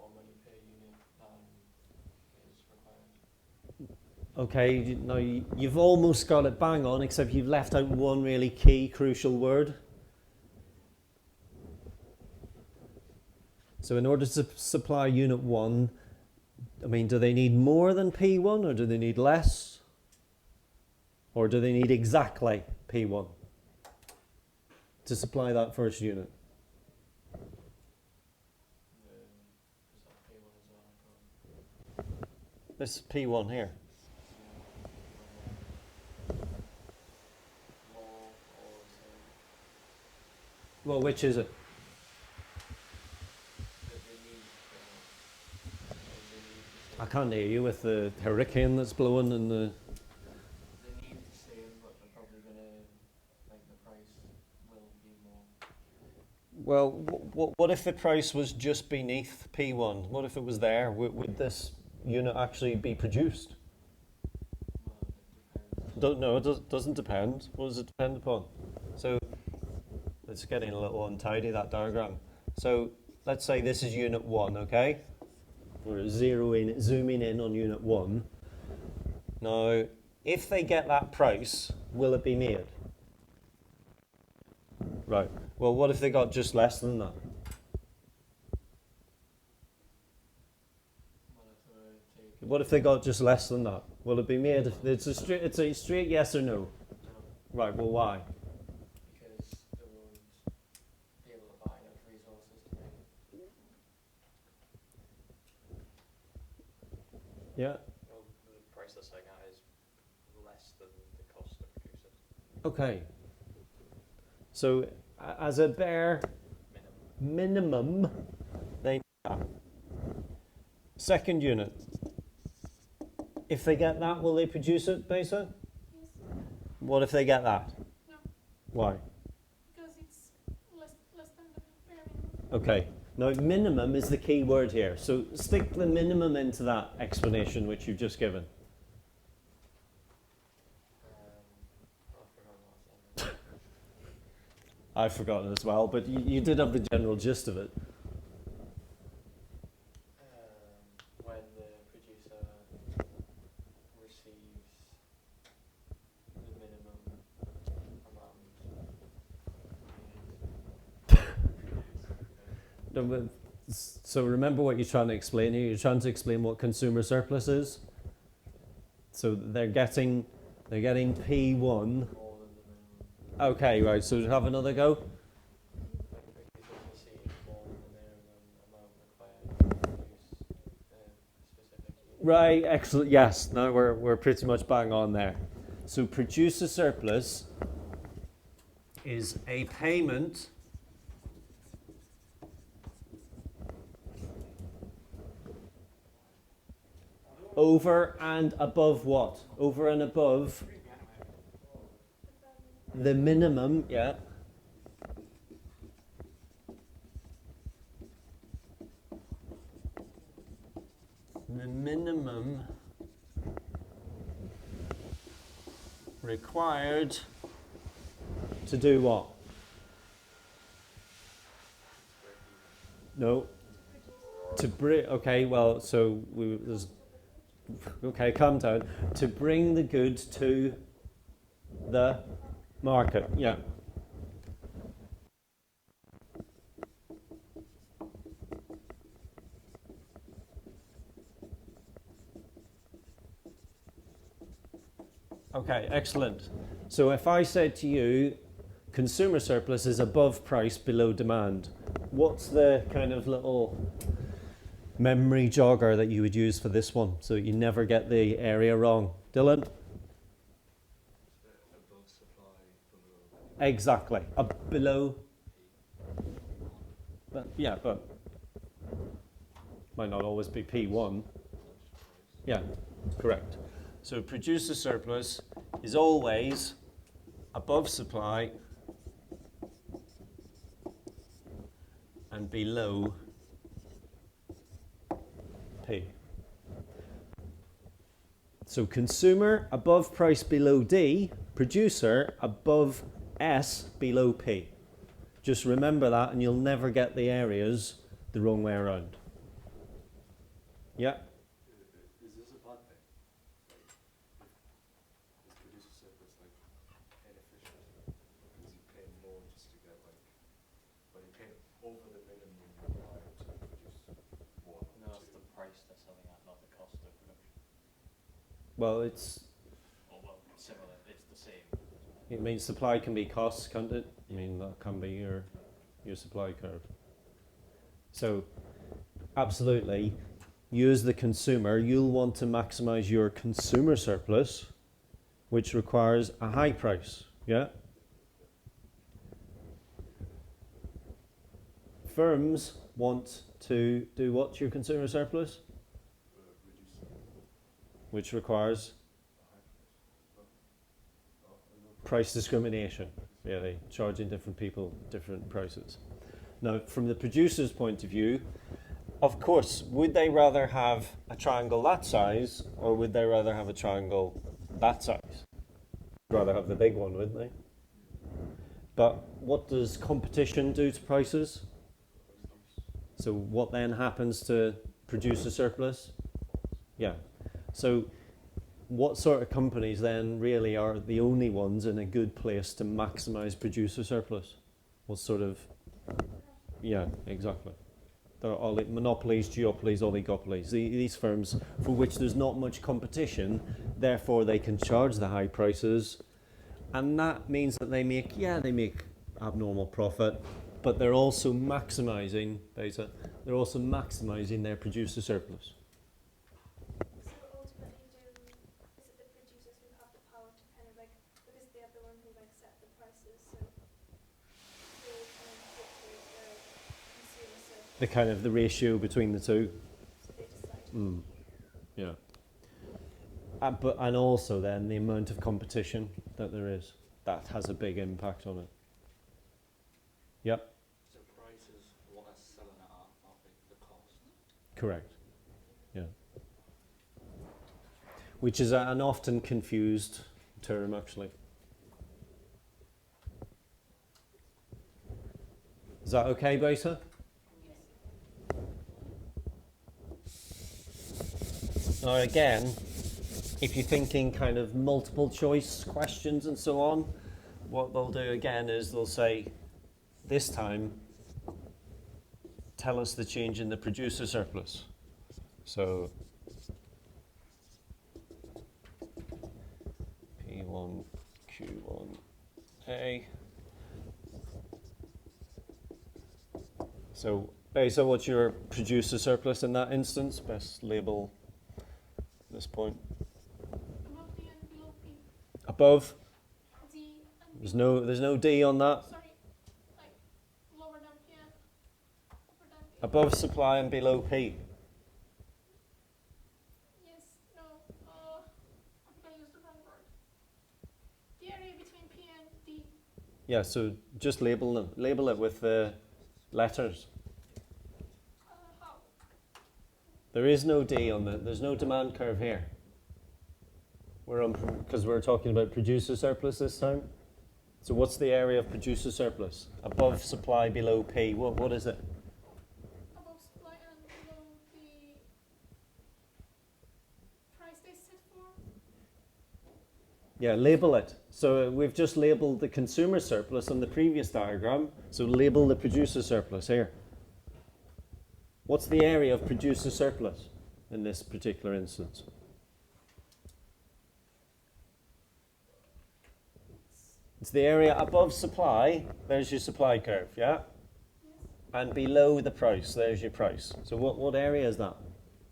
more money per unit than is required. Okay, now you've almost got it bang on, except you've left out one really key, crucial word. So in order to supply unit 1, I mean, do they need more than P1 or do they need less? Or do they need exactly P1 to supply that first unit? Is that P1 as well? This P1 here. More or same? Well, which is it? I can't hear you with the hurricane that's blowing and the... They need the same, but they're probably going to, like, the price will be more. Well, what if the price was just beneath P1? What if it was there? Would this unit actually be produced? Well, it depends. No, it doesn't depend. What does it depend upon? So it's getting a little untidy, that diagram. So let's say this is unit 1, okay? We're zooming in on unit 1. Now, if they get that price, will it be made? Right. Well, what if they got just less than that? Well, if they were taking... What if they got just less than that? Will it be made? It's a straight yes or no. No, Right. Well, why? because they won't be able to buy enough resources to make it. Yeah. Well, the price they're selling at is less than the cost to produce it. Okay. So, as a bare minimum, they need that. Second unit. If they get that, will they produce it, Besa? Yes. What if they get that? No. Why? Because it's less than the bare minimum. Okay. Now, minimum is the key word here. So, stick the minimum into that explanation which you've just given. I forgot what I was saying. I've forgotten as well, but you did have the general gist of it. When the producer receives the minimum amount needed. No, but so remember what you're trying to explain here. You're trying to explain what consumer surplus is. So they're getting P1. More than the minimum. Okay, right. So have another go. Like the producer receives more than the minimum amount required to produce a specific unit. Right. Excellent. Yes. Now we're pretty much bang on there. So producer surplus is a payment over and above what? Over and above the minimum, yeah. The minimum required to do what? No. To bring, okay, well, so okay, calm down. To bring the goods to the market, yeah. Okay, excellent. So if I said to you, consumer surplus is above price, below demand, what's the kind of little memory jogger that you would use for this one so you never get the area wrong? Dylan? Above supply, below. Exactly. Below. But might not always be P1. Yeah, correct. So producer surplus is always above supply and below P. So consumer above price below D, producer above S below P. Just remember that and you'll never get the areas the wrong way around. Yeah. Is this a bad thing? Like, is producer surplus like inefficient? Because you pay more just to get like, well, you pay over the minimum required to produce one. No, it's the price they're selling at, not the cost of production. Well, it's, Or well, similar. It's the same. it means supply can be costs, can't it? I mean, that can be your supply curve. So, absolutely, you as the consumer, you'll want to maximize your consumer surplus, which requires a high price, yeah? Firms want to do what to your consumer surplus? Reduce Which requires price discrimination. Yeah, they charging different people different prices. Now, from the producer's point of view, of course, would they rather have a triangle that size, or would they rather have a triangle that size? Rather have the big one, wouldn't they? But what does competition do to prices? So what then happens to producer surplus? Yeah. So what sort of companies then really are the only ones in a good place to maximize producer surplus? What sort of, yeah, exactly. They're all monopolies, duopolies, oligopolies. These firms for which there's not much competition, therefore they can charge the high prices, and that means that they make abnormal profit, but they're also maximizing, they're also maximizing their producer surplus. So ultimately, is it the producers who have the power to kind of like, because they're the one who like set the prices, so they kind of dictate the consumer surplus, The kind of the ratio between the two. so they decide. Yeah. And also then the amount of competition that there is, that has a big impact on it. Yep, So price is what they're selling it at, not the cost. correct. Yeah. Which is an often confused term, actually. Is that okay, Beta? Now again, if you're thinking kind of multiple choice questions and so on, what they'll do again is they'll say, this time, tell us the change in the producer surplus. So, P1, Q1A. So, Besa, what's your producer surplus in that instance? Best label this point. Above D and below P. Above, D and there's no D on that. sorry, like lower than P and upper than P. Above supply and below P. Yes, no, I think I used the wrong word. The area between P and D. Yeah, so just label them. Label it with the letters. How? There is no D on there's no demand curve here. We're on, because we're talking about producer surplus this time. So what's the area of producer surplus? Above supply, below P. What is it? Above supply and below the price they set for. Yeah, label it. So we've just labeled the consumer surplus on the previous diagram. So label the producer surplus here. What's the area of producer surplus in this particular instance? It's the area above supply, there's your supply curve, yeah? Yes. And below the price, there's your price. So what area is that?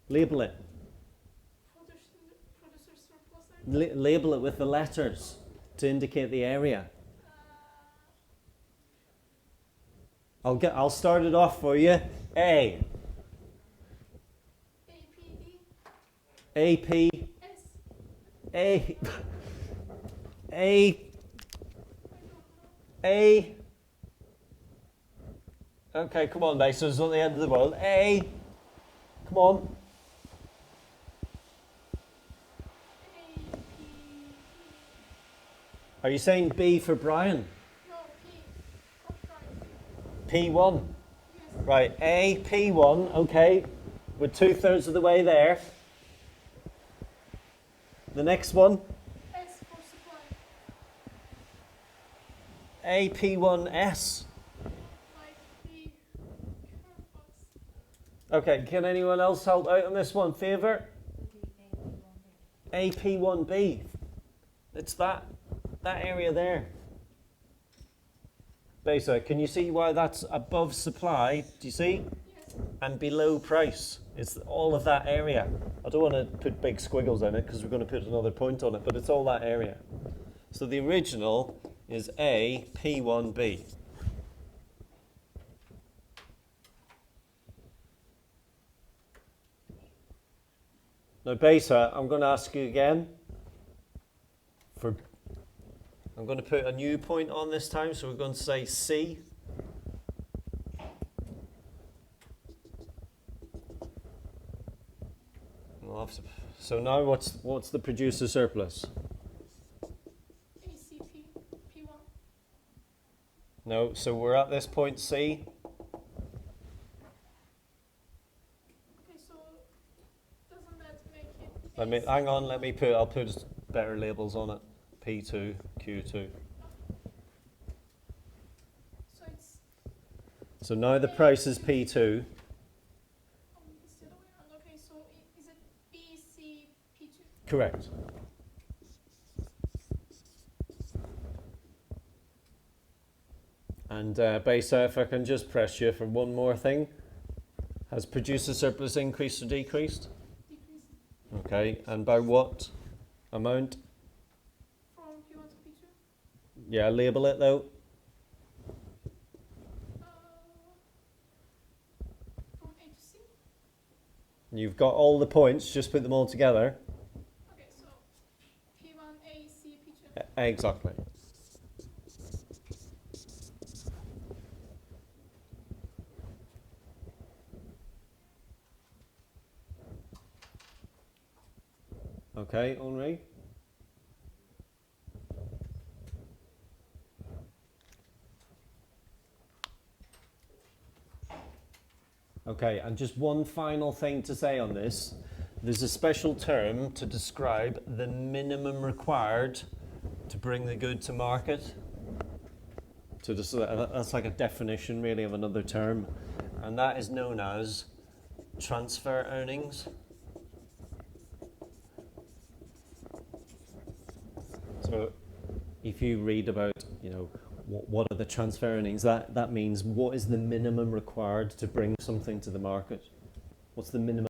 Label it. Producer surplus. Label it with the letters to indicate the area. I'll start it off for you. A. APD. AP. S. A. A. I don't know. A. Okay, come on, Mason. It's not the end of the world. A. Come on. Are you saying B for Brian? No, P. Right. P1. Yes. Right, A, P1, okay. We're 2/3 of the way there. The next one, S for supply. AP1S. Like the curve box. Okay, can anyone else help out on this one? Favour? AP1B. It's that area there. Besa, can you see why that's above supply? Do you see? Yes. And below price. It's all of that area. I don't want to put big squiggles in it because we're going to put another point on it, but it's all that area. So the original is AP1B. Now, Besa, I'm going to ask you again. I'm going to put a new point on this time, so we're going to say C. So now what's the producer surplus? ACP P1. No, so we're at this point C. Okay, so doesn't that make it? Hang on, I'll put better labels on it. P2, Q2. So it's So now the price is P2. it's the other way around. Okay, so is it BC P2? Correct. And Besa, if I can just press you for one more thing. Has producer surplus increased or decreased? Decrease Okay, and by what amount? from P1 to P2? Yeah, label it though. From A to C? You've got all the points, just put them all together. Okay, so P1, A, C, P2. Exactly. Okay, Henri? Okay, and just one final thing to say on this. There's a special term to describe the minimum required to bring the good to market. So that's like a definition really of another term. And that is known as transfer earnings. So if you read about, what are the transfer earnings, that means what is the minimum required to bring something to the market? What's the minimum